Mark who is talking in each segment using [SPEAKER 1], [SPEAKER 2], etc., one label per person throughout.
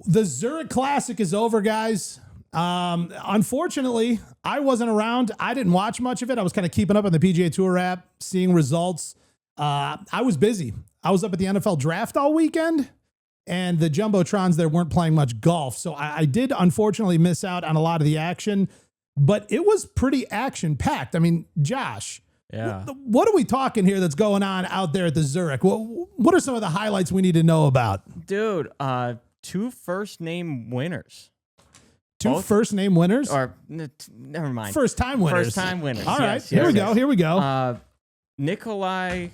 [SPEAKER 1] The Zurich Classic is over, guys. Unfortunately, I wasn't around. I didn't watch much of it. I was kind of keeping up on the PGA Tour app, seeing results. I was busy. I was up at the NFL draft all weekend, and the Jumbotrons there weren't playing much golf. So I did unfortunately miss out on a lot of the action, but it was pretty action-packed. I mean, Josh, what are we talking here that's going on out there at the Zurich? What are some of the highlights we need to know about?
[SPEAKER 2] Dude, 2 first-name winners.
[SPEAKER 1] Two first-name winners?
[SPEAKER 2] Or, never mind.
[SPEAKER 1] First-time winners.
[SPEAKER 2] First-time winners.
[SPEAKER 1] All right, here we go.
[SPEAKER 2] Nikolai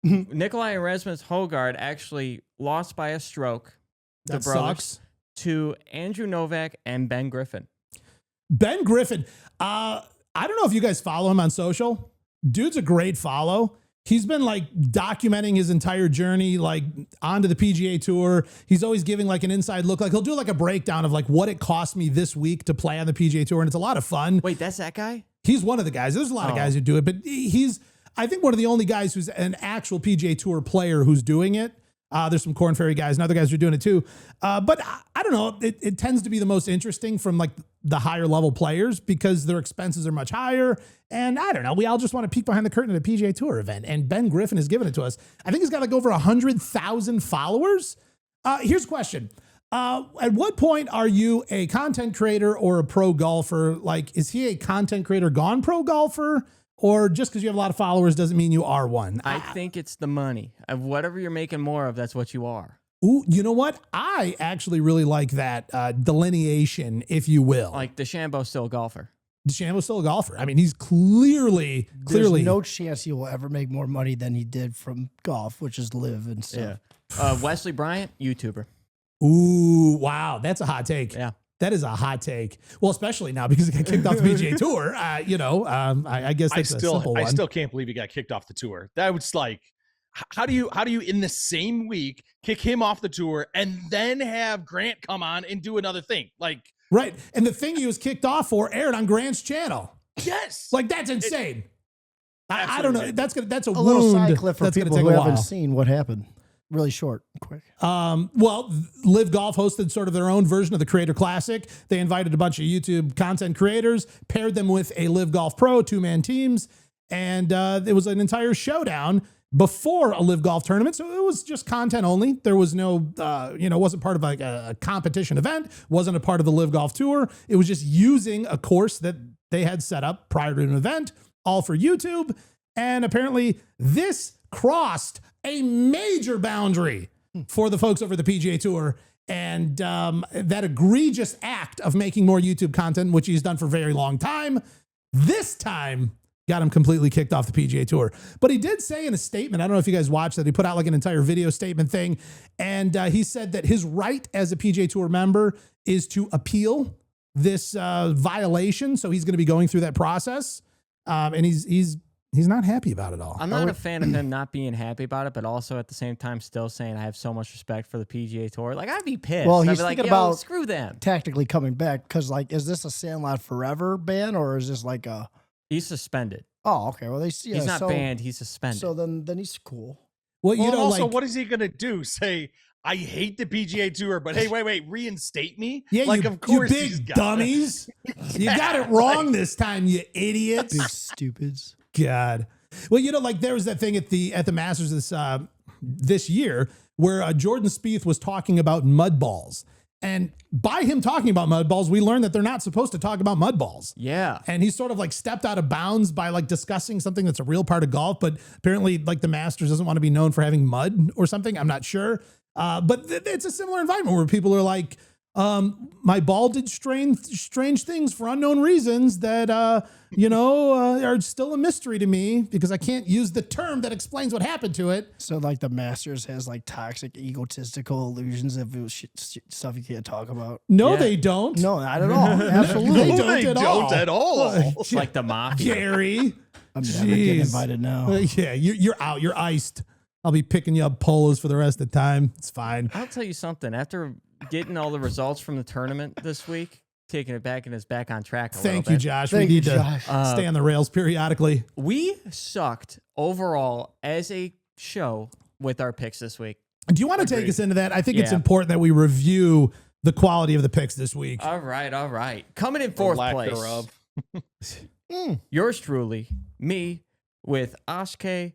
[SPEAKER 2] Erasmus Hogard actually lost by a stroke.
[SPEAKER 1] That sucks.
[SPEAKER 2] To Andrew Novak and Ben Griffin.
[SPEAKER 1] Ben Griffin. I don't know if you guys follow him on social. Dude's a great follow. He's been like documenting his entire journey, like onto the PGA Tour. He's always giving like an inside look. Like he'll do like a breakdown of like what it cost me this week to play on the PGA Tour. And it's a lot of fun.
[SPEAKER 2] Wait, that's that guy?
[SPEAKER 1] He's one of the guys. There's a lot of guys who do it, but he's, I think, one of the only guys who's an actual PGA Tour player who's doing it. There's some Corn Ferry guys and other guys who are doing it too. But I don't know. It tends to be the most interesting from like the higher level players because their expenses are much higher. And I don't know. We all just want to peek behind the curtain at a PGA Tour event. And Ben Griffin has given it to us. I think he's got like over 100,000 followers. Here's a question. At what point are you a content creator or a pro golfer? Like, is he a content creator gone pro golfer? Or just because you have a lot of followers doesn't mean you are one?
[SPEAKER 2] I think it's the money. Of whatever you're making more of, that's what you are.
[SPEAKER 1] Ooh, you know what? I actually really like that delineation, if you will.
[SPEAKER 2] Like DeChambeau's still a golfer.
[SPEAKER 1] DeChambeau's still a golfer. I mean, he's clearly.
[SPEAKER 3] There's no chance he will ever make more money than he did from golf, which is live and stuff.
[SPEAKER 2] Yeah. Wesley Bryan, YouTuber.
[SPEAKER 1] Ooh, wow. That's a hot take.
[SPEAKER 2] Yeah.
[SPEAKER 1] That is a hot take. Well, especially now because he got kicked off the PGA Tour. I guess that's a simple one.
[SPEAKER 4] I still can't believe he got kicked off the tour. That was like, how do you in the same week kick him off the tour and then have Grant come on and do another thing? Like,
[SPEAKER 1] right. And the thing he was kicked off for aired on Grant's channel.
[SPEAKER 4] Yes.
[SPEAKER 1] Like that's insane. I don't know. That's a
[SPEAKER 3] little side clip for
[SPEAKER 1] that's
[SPEAKER 3] people who haven't seen what happened. Really short, quick.
[SPEAKER 1] Well, Live Golf hosted sort of their own version of the Creator Classic. They invited a bunch of YouTube content creators, paired them with a Live Golf Pro 2-man teams, and it was an entire showdown before a Live Golf tournament. So it was just content only. There was no, wasn't part of like a competition event, wasn't a part of the Live Golf Tour. It was just using a course that they had set up prior to an event, all for YouTube. And apparently this crossed a major boundary for the folks over the PGA Tour. And that egregious act of making more YouTube content, which he's done for a very long time, this time got him completely kicked off the PGA Tour. But he did say in a statement, I don't know if you guys watched that, he put out like an entire video statement thing. And he said that his right as a PGA Tour member is to appeal this violation. So he's going to be going through that process. And he's not happy about it all.
[SPEAKER 2] I'm not a fan of him not being happy about it, but also at the same time still saying I have so much respect for the PGA Tour. Like, I'd be pissed.
[SPEAKER 3] Well,
[SPEAKER 2] I'd
[SPEAKER 3] he's
[SPEAKER 2] be like,
[SPEAKER 3] thinking about
[SPEAKER 2] screw them.
[SPEAKER 3] Tactically coming back because, like, is this a Sandlot Forever ban or is this like a?
[SPEAKER 2] He's suspended.
[SPEAKER 3] Oh, okay. Well, he's
[SPEAKER 2] not banned. He's suspended.
[SPEAKER 3] So then he's cool.
[SPEAKER 1] Well,
[SPEAKER 4] also, what is he gonna do? Say, I hate the PGA Tour, but hey, wait, reinstate me?
[SPEAKER 1] Yeah,
[SPEAKER 4] like, of course,
[SPEAKER 1] you big dummies. You got it wrong this time, you idiots.
[SPEAKER 3] Big stupids.
[SPEAKER 1] God. Well, there was that thing at the Masters this year where Jordan Spieth was talking about mud balls. And by him talking about mud balls, we learned that they're not supposed to talk about mud balls.
[SPEAKER 2] Yeah.
[SPEAKER 1] And he sort of like stepped out of bounds by like discussing something that's a real part of golf. But apparently like the Masters doesn't want to be known for having mud or something. I'm not sure. But it's a similar environment where people are like, my ball did strange things for unknown reasons that, are still a mystery to me because I can't use the term that explains what happened to it.
[SPEAKER 3] So like the Masters has like toxic, egotistical illusions of stuff you can't talk about.
[SPEAKER 1] No, they don't.
[SPEAKER 3] No, not at all. Absolutely.
[SPEAKER 1] They don't at all.
[SPEAKER 2] It's like the mafia.
[SPEAKER 1] Gary.
[SPEAKER 3] I'm never getting invited now.
[SPEAKER 1] Yeah, you're out. You're iced. I'll be picking you up polos for the rest of the time. It's fine.
[SPEAKER 2] I'll tell you something. After getting all the results from the tournament this week, taking it back and it's back on track a little bit.
[SPEAKER 1] Thank you, Josh. We need to stay on the rails periodically.
[SPEAKER 2] We sucked overall as a show with our picks this week.
[SPEAKER 1] Do you want to take
[SPEAKER 4] Agreed.
[SPEAKER 1] us into that? I think it's
[SPEAKER 2] Yeah.
[SPEAKER 1] important that we review the quality of the picks this week.
[SPEAKER 2] All right. Coming in
[SPEAKER 4] Or
[SPEAKER 2] fourth
[SPEAKER 4] lack
[SPEAKER 2] place.
[SPEAKER 4] thereof.
[SPEAKER 2] Yours truly, me, with Ashke,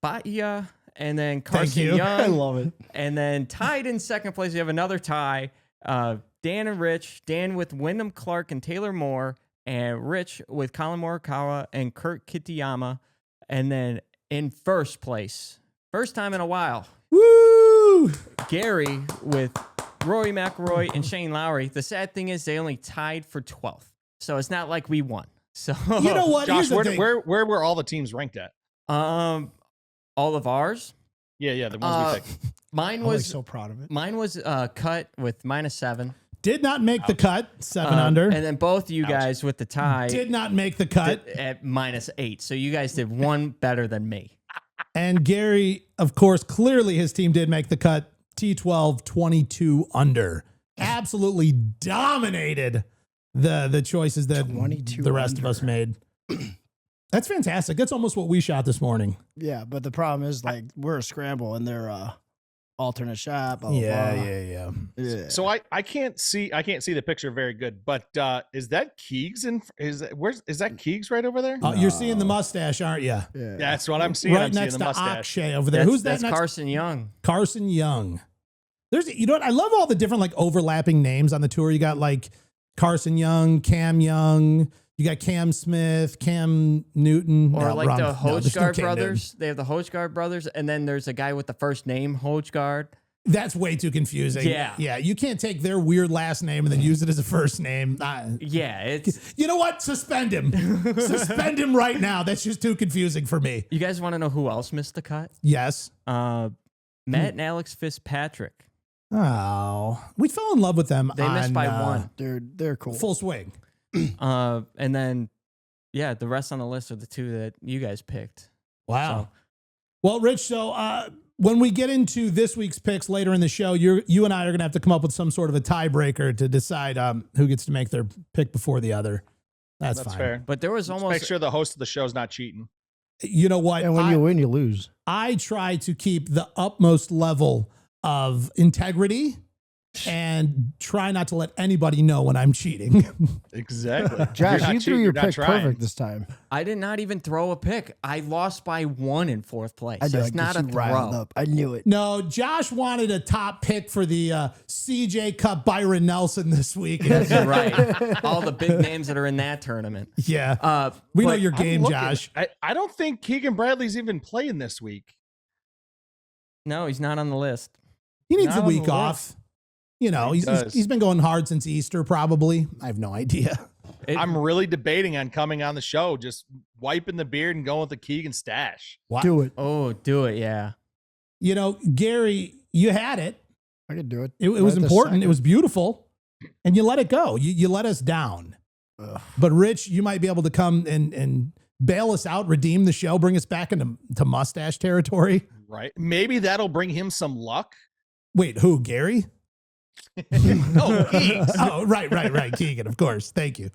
[SPEAKER 2] Batia, and then
[SPEAKER 1] Thank
[SPEAKER 2] Carson
[SPEAKER 1] you.
[SPEAKER 3] I
[SPEAKER 2] Young.
[SPEAKER 3] love it.
[SPEAKER 2] And then tied in second place, we have another tie. Dan and Rich. Dan with Wyndham Clark and Taylor Moore. And Rich with Colin Morikawa and Kurt Kitayama. And then in first place, first time in a while,
[SPEAKER 1] Woo!
[SPEAKER 2] Gary with Rory McIlroy and Shane Lowry. The sad thing is they only tied for 12th. So it's not like we won. So
[SPEAKER 1] You know what? Here's
[SPEAKER 4] Josh,
[SPEAKER 1] the thing.
[SPEAKER 4] where were all the teams ranked at?
[SPEAKER 2] all of ours.
[SPEAKER 4] Yeah, the ones we picked.
[SPEAKER 2] Mine
[SPEAKER 3] I'm like
[SPEAKER 2] was
[SPEAKER 3] so proud of it.
[SPEAKER 2] mine was cut with -7.
[SPEAKER 1] Did not make the cut, 7 under.
[SPEAKER 2] And then both of you guys with the tie
[SPEAKER 1] Did not make the cut.
[SPEAKER 2] at -8. So you guys did one better than me.
[SPEAKER 1] And Gary, of course, clearly his team did make the cut. T12, 22 under. Absolutely dominated the choices that
[SPEAKER 3] 22
[SPEAKER 1] the rest of
[SPEAKER 3] under.
[SPEAKER 1] us made. That's fantastic. That's almost what we shot this morning.
[SPEAKER 3] Yeah, but the problem is like we're a scramble and they're alternate shot. Blah, blah,
[SPEAKER 1] Yeah.
[SPEAKER 3] yeah.
[SPEAKER 4] So I can't see the picture very good, but is that Keegs is that Keegs right over there?
[SPEAKER 1] You're seeing the mustache, aren't you?
[SPEAKER 3] Yeah.
[SPEAKER 4] That's what I'm seeing.
[SPEAKER 1] Right
[SPEAKER 4] I'm seeing
[SPEAKER 1] next
[SPEAKER 4] the
[SPEAKER 1] to
[SPEAKER 4] mustache.
[SPEAKER 1] Akshay over there. Who's that
[SPEAKER 2] That's
[SPEAKER 1] next?
[SPEAKER 2] Carson Young.
[SPEAKER 1] Carson Young. You know what? I love all the different like overlapping names on the tour. You got like Carson Young, Cam Young. You got Cam Smith, Cam Newton.
[SPEAKER 2] Or
[SPEAKER 1] No,
[SPEAKER 2] like
[SPEAKER 1] wrong.
[SPEAKER 2] the
[SPEAKER 1] No, there's no
[SPEAKER 2] Hojgaard
[SPEAKER 1] Cam
[SPEAKER 2] brothers. They have the Hojgaard brothers, and then there's a guy with the first name Hojgaard.
[SPEAKER 1] That's way too confusing.
[SPEAKER 2] Yeah.
[SPEAKER 1] Yeah. You can't take their weird last name and then use it as a first name.
[SPEAKER 2] Yeah, it's.
[SPEAKER 1] You know what? Suspend him. Suspend him right now. That's just too confusing for me.
[SPEAKER 2] You guys want to know who else missed the cut?
[SPEAKER 1] Yes.
[SPEAKER 2] Matt and Alex Fitzpatrick.
[SPEAKER 1] Oh, we fell in love with them.
[SPEAKER 2] They missed by one.
[SPEAKER 3] They're cool.
[SPEAKER 1] Full swing.
[SPEAKER 2] And then, yeah, the rest on the list are the two that you guys picked.
[SPEAKER 1] Wow.
[SPEAKER 2] So-
[SPEAKER 1] Well, Rich, so when we get into this week's picks later in the show, you and I are going to have to come up with some sort of a tiebreaker to decide who gets to make their pick before the other. That's fine.
[SPEAKER 4] fair.
[SPEAKER 2] But there was
[SPEAKER 4] Just
[SPEAKER 2] almost
[SPEAKER 4] make sure the host of the show is not cheating.
[SPEAKER 1] You know what?
[SPEAKER 3] And when you win, you lose.
[SPEAKER 1] I try to keep the utmost level of integrity and try not to let anybody know when I'm cheating.
[SPEAKER 4] Exactly.
[SPEAKER 3] Josh,
[SPEAKER 4] You're not
[SPEAKER 3] you threw
[SPEAKER 4] cheating,
[SPEAKER 3] your
[SPEAKER 4] you're not
[SPEAKER 3] pick
[SPEAKER 4] trying.
[SPEAKER 3] perfect this time.
[SPEAKER 2] I did not even throw a pick. I lost by 1 in fourth place.
[SPEAKER 3] I knew
[SPEAKER 2] It's
[SPEAKER 3] I'd
[SPEAKER 2] not
[SPEAKER 3] get
[SPEAKER 2] a
[SPEAKER 3] you riled
[SPEAKER 2] throw.
[SPEAKER 3] up. I knew it.
[SPEAKER 1] No, Josh wanted a top pick for the CJ Cup Byron Nelson this week.
[SPEAKER 2] That's right. All the big names that are in that tournament.
[SPEAKER 1] Yeah. We know
[SPEAKER 2] but
[SPEAKER 1] your
[SPEAKER 4] I'm
[SPEAKER 1] game,
[SPEAKER 4] looking.
[SPEAKER 1] Josh.
[SPEAKER 4] I don't think Keegan Bradley's even playing this week.
[SPEAKER 2] No, he's not on the list.
[SPEAKER 1] He needs
[SPEAKER 4] Not
[SPEAKER 1] a
[SPEAKER 4] on the
[SPEAKER 1] week off. You know,
[SPEAKER 4] He
[SPEAKER 1] he's
[SPEAKER 4] does.
[SPEAKER 1] been going hard since Easter, probably. I have no idea.
[SPEAKER 4] I'm really debating on coming on the show, just wiping the beard and going with the Keegan stash.
[SPEAKER 1] Wow.
[SPEAKER 3] Do it.
[SPEAKER 2] Oh, do it. Yeah.
[SPEAKER 1] You know, Gary, you had it.
[SPEAKER 3] I could do it.
[SPEAKER 1] It was
[SPEAKER 3] Right this
[SPEAKER 1] important. It
[SPEAKER 3] second.
[SPEAKER 1] was beautiful. And you let it go. You let us down.
[SPEAKER 3] Ugh.
[SPEAKER 1] But Rich, you might be able to come and bail us out, redeem the show, bring us back into mustache territory.
[SPEAKER 4] Right. Maybe that'll bring him some luck.
[SPEAKER 1] Wait, who? Gary?
[SPEAKER 4] No, Keegs.
[SPEAKER 1] Oh, right. Keegan, of course. Thank you.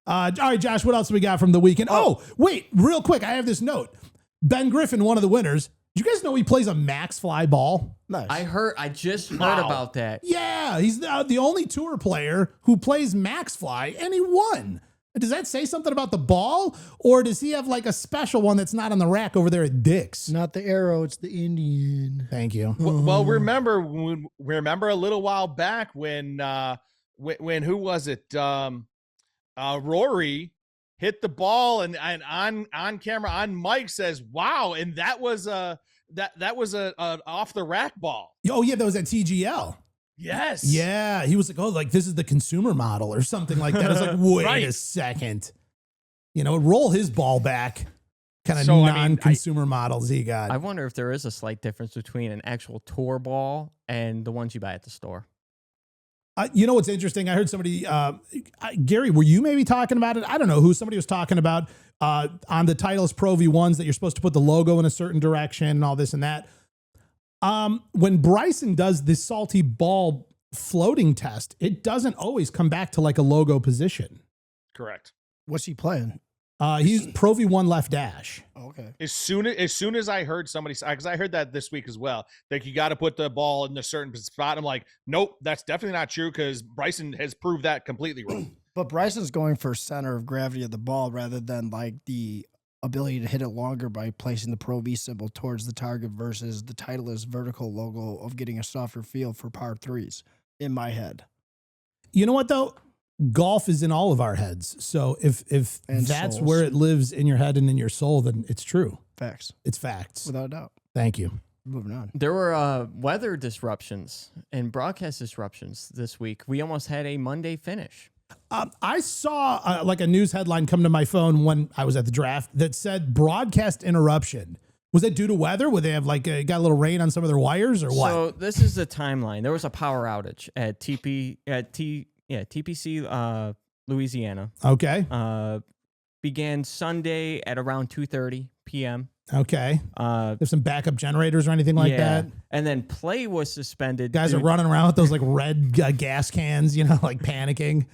[SPEAKER 1] All right, Josh, what else we got from the weekend? Oh, wait, real quick. I have this note. Ben Griffin, one of the winners. Did you guys know he plays a max fly ball?
[SPEAKER 3] Nice.
[SPEAKER 2] I just heard
[SPEAKER 4] Wow.
[SPEAKER 2] about that.
[SPEAKER 1] Yeah, he's the only tour player who plays max fly, and he won. Does that say something about the ball, or does he have like a special one that's not on the rack over there at Dick's?
[SPEAKER 3] Not the arrow, it's the Indian.
[SPEAKER 1] Thank you.
[SPEAKER 4] Well, remember a little while back when who was it? Rory hit the ball and on camera on mic says, "Wow!" And that was a off the rack ball.
[SPEAKER 1] Oh yeah, that was at TGL.
[SPEAKER 4] Yes.
[SPEAKER 1] Yeah, he was like, "Oh, like this is the consumer model or something like that." I was like, "Wait
[SPEAKER 4] Right.
[SPEAKER 1] a second, you know, roll his ball back." Kind of
[SPEAKER 4] So, I mean,
[SPEAKER 1] non-consumer models he got.
[SPEAKER 2] I wonder if there is a slight difference between an actual tour ball and the ones you buy at the store.
[SPEAKER 1] You know what's interesting? I heard somebody, Gary, were you maybe talking about it? I don't know who. Somebody was talking about on the Titleist Pro V1s that you're supposed to put the logo in a certain direction and all this and that. When Bryson does this salty ball floating test, it doesn't always come back to like a logo position.
[SPEAKER 4] Correct.
[SPEAKER 3] What's he playing?
[SPEAKER 1] He's Pro V1 left dash.
[SPEAKER 3] Okay.
[SPEAKER 4] As soon as I heard somebody, because I heard that this week as well, like you got to put the ball in a certain spot. I'm like, nope, that's definitely not true because Bryson has proved that completely wrong.
[SPEAKER 3] But Bryson's going for center of gravity of the ball rather than like the ability to hit it longer by placing the Pro V symbol towards the target versus the Titleist vertical logo of getting a softer feel for par threes in my head.
[SPEAKER 1] You know what though? Golf is in all of our heads. So if
[SPEAKER 3] And
[SPEAKER 1] that's
[SPEAKER 3] souls.
[SPEAKER 1] where it lives in your head and in your soul, then it's true.
[SPEAKER 3] Facts.
[SPEAKER 1] It's facts.
[SPEAKER 3] Without a doubt.
[SPEAKER 1] Thank you.
[SPEAKER 3] Moving on.
[SPEAKER 2] There were weather disruptions and broadcast disruptions this week. We almost had a Monday finish.
[SPEAKER 1] I saw like a news headline come to my phone when I was at the draft that said broadcast interruption. Was that due to weather? Would they have like got a little rain on some of their wires or what?
[SPEAKER 2] So this is the timeline. There was a power outage at TPC Louisiana.
[SPEAKER 1] Okay.
[SPEAKER 2] Began Sunday at around 2:30 p.m.
[SPEAKER 1] Okay. There's some backup generators or anything like that.
[SPEAKER 2] And then play was suspended.
[SPEAKER 1] Guys are running around with those like red gas cans, you know, like panicking.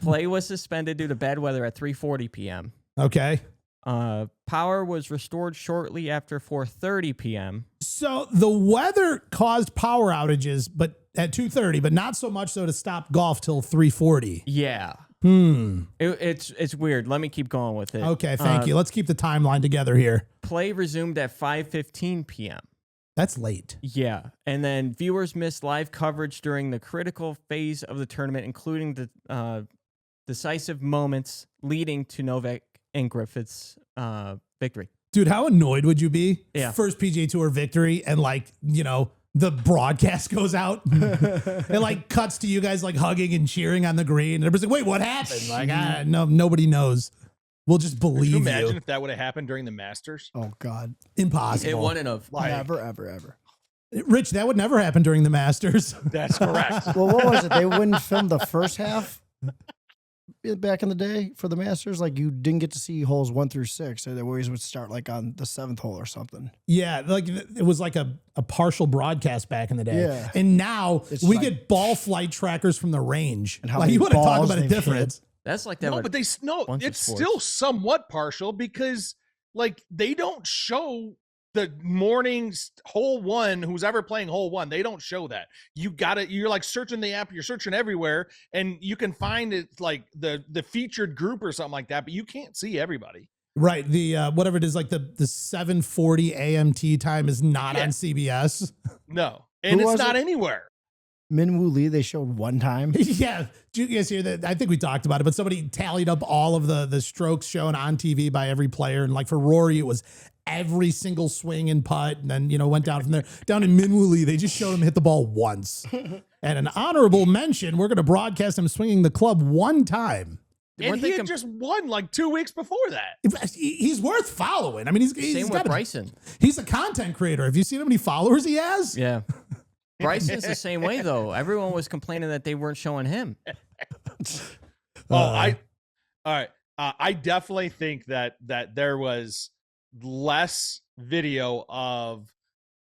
[SPEAKER 2] Play was suspended due to bad weather at 3:40 p.m.
[SPEAKER 1] Okay.
[SPEAKER 2] Power was restored shortly after 4:30 p.m.
[SPEAKER 1] So the weather caused power outages, but at 2:30, but not so much so to stop golf till 3:40.
[SPEAKER 2] Yeah. It's weird. Let me keep going with it.
[SPEAKER 1] Okay, thank you. Let's keep the timeline together here.
[SPEAKER 2] Play resumed at 5:15 p.m.
[SPEAKER 1] That's late.
[SPEAKER 2] Yeah. And then viewers missed live coverage during the critical phase of the tournament, including the decisive moments leading to Novak and Griffin's victory.
[SPEAKER 1] Dude, how annoyed would you be?
[SPEAKER 2] Yeah.
[SPEAKER 1] First PGA Tour victory and like, you know, the broadcast goes out. It like cuts to you guys like hugging and cheering on the green. And everybody's like, wait, what happened? Like, no, nobody knows. We'll just believe
[SPEAKER 4] Could you
[SPEAKER 1] you.
[SPEAKER 4] imagine if that would have happened during the Masters?
[SPEAKER 3] Oh, God.
[SPEAKER 1] Impossible.
[SPEAKER 2] It wouldn't have.
[SPEAKER 3] Never, ever, ever.
[SPEAKER 1] Rich, that would never happen during the Masters.
[SPEAKER 4] That's correct.
[SPEAKER 3] Well, what was it? They wouldn't film the first half back in the day for the Masters. Like you didn't get to see holes 1 through 6. So they always would start like on the 7th hole or something.
[SPEAKER 1] Yeah, like it was like a partial broadcast back in the day.
[SPEAKER 3] Yeah.
[SPEAKER 1] And now
[SPEAKER 3] It's
[SPEAKER 1] we
[SPEAKER 3] like-
[SPEAKER 1] get ball flight trackers from the range.
[SPEAKER 3] And how
[SPEAKER 1] like
[SPEAKER 3] many
[SPEAKER 1] you want to talk
[SPEAKER 3] balls
[SPEAKER 1] about a
[SPEAKER 3] they've
[SPEAKER 1] difference.
[SPEAKER 2] That's like that.
[SPEAKER 4] No,
[SPEAKER 2] with
[SPEAKER 4] but
[SPEAKER 2] bunch of
[SPEAKER 4] it's
[SPEAKER 2] sports.
[SPEAKER 4] still somewhat partial because like they don't show the morning hole 1, who's ever playing hole 1, they don't show that. You're like searching the app, you're searching everywhere, and you can find it like the featured group or something like that, but you can't see everybody.
[SPEAKER 1] Right. The whatever it is, like the 7:40 AM tee time is not on CBS.
[SPEAKER 4] No. And
[SPEAKER 3] Who
[SPEAKER 4] it's
[SPEAKER 3] was
[SPEAKER 4] not
[SPEAKER 3] it?
[SPEAKER 4] anywhere.
[SPEAKER 3] Min Woo Lee, they showed one time.
[SPEAKER 1] Yeah. Did you guys hear that? I think we talked about it, but somebody tallied up all of the strokes shown on TV by every player. And like for Rory, it was every single swing and putt. And then, you know, went down from there. Down in Min Woo Lee, they just showed him hit the ball once. And an honorable mention, we're going to broadcast him swinging the club one time.
[SPEAKER 4] And
[SPEAKER 2] Weren't
[SPEAKER 4] he
[SPEAKER 2] they
[SPEAKER 4] had just won like 2 weeks before that.
[SPEAKER 1] He's worth following. I mean, he's
[SPEAKER 2] Same with
[SPEAKER 1] got
[SPEAKER 2] Bryson.
[SPEAKER 1] He's a content creator. Have you seen how many followers he has?
[SPEAKER 2] Yeah. Bryson's the same way though. Everyone was complaining that they weren't showing him.
[SPEAKER 4] All right. I definitely think that there was less video of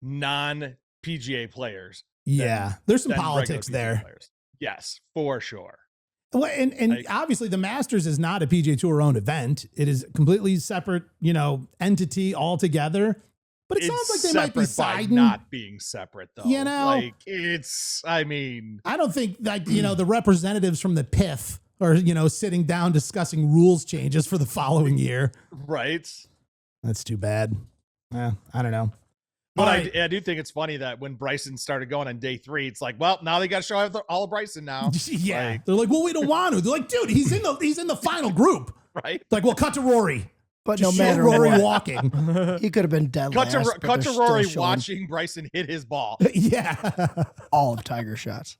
[SPEAKER 4] non PGA players.
[SPEAKER 1] Yeah. There's some
[SPEAKER 4] than
[SPEAKER 1] politics
[SPEAKER 4] regular PGA
[SPEAKER 1] there.
[SPEAKER 4] players. Yes, for sure.
[SPEAKER 1] Well, and obviously the Masters is not a PGA Tour owned event. It is a completely separate, you know, entity altogether. But it sounds like they might be
[SPEAKER 4] separate by
[SPEAKER 1] siding.
[SPEAKER 4] not being separate though.
[SPEAKER 1] You know?
[SPEAKER 4] like I mean,
[SPEAKER 1] I don't think like, you know, the representatives from the PIF are, you know, sitting down discussing rules changes for the following year.
[SPEAKER 4] right.
[SPEAKER 1] That's too bad. I don't know.
[SPEAKER 4] But
[SPEAKER 1] All right.
[SPEAKER 4] I do think it's funny that when Bryson started going on day 3, it's like, well, now they got to show all of Bryson now.
[SPEAKER 1] Yeah.
[SPEAKER 4] Like,
[SPEAKER 1] They're like, well, we don't want to. They're like, dude, he's in the final group.
[SPEAKER 4] right.
[SPEAKER 1] Like, well, cut to Rory.
[SPEAKER 3] But
[SPEAKER 1] Just
[SPEAKER 3] no
[SPEAKER 1] show
[SPEAKER 3] matter
[SPEAKER 1] Rory
[SPEAKER 3] what,
[SPEAKER 1] walking.
[SPEAKER 3] he could have been dead
[SPEAKER 4] Cut
[SPEAKER 3] last.
[SPEAKER 4] to
[SPEAKER 3] but they're still
[SPEAKER 4] Rory
[SPEAKER 3] showing
[SPEAKER 4] watching Bryson hit his ball.
[SPEAKER 1] Yeah.
[SPEAKER 3] all of Tiger shots.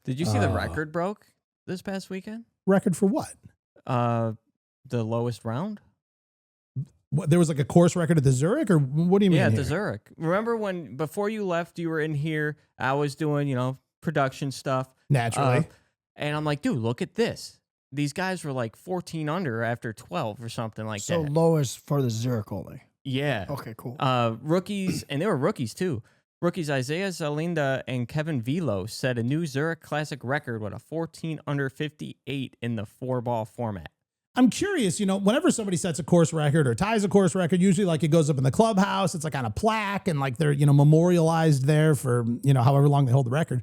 [SPEAKER 2] Did you see the record broke this past weekend?
[SPEAKER 1] Record for what?
[SPEAKER 2] The lowest round?
[SPEAKER 1] What, there was like a course record at the Zurich, or what do you mean?
[SPEAKER 2] Yeah, at
[SPEAKER 1] here?
[SPEAKER 2] the Zurich. Remember when before you left, you were in here. I was doing, you know, production stuff.
[SPEAKER 1] Naturally.
[SPEAKER 2] And I'm like, dude, look at this. These guys were like 14 under after 12 or something like
[SPEAKER 3] So
[SPEAKER 2] that.
[SPEAKER 3] lowest for the Zurich only.
[SPEAKER 2] Yeah.
[SPEAKER 3] Okay, cool.
[SPEAKER 2] Rookies, and they were rookies too. Rookies Isaiah Zalinda and Kevin Velo set a new Zurich Classic record with a 14 under 58 in the 4-ball format.
[SPEAKER 1] I'm curious, whenever somebody sets a course record or ties a course record, usually like it goes up in the clubhouse, it's like on a plaque and like they're, memorialized there for, however long they hold the record.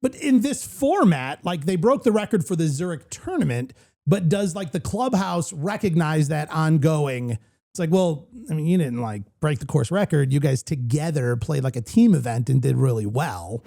[SPEAKER 1] But in this format, like they broke the record for the Zurich tournament, but does like the clubhouse recognize that ongoing? It's like, well, I mean, you didn't like break the course record. You guys together played like a team event and did really well.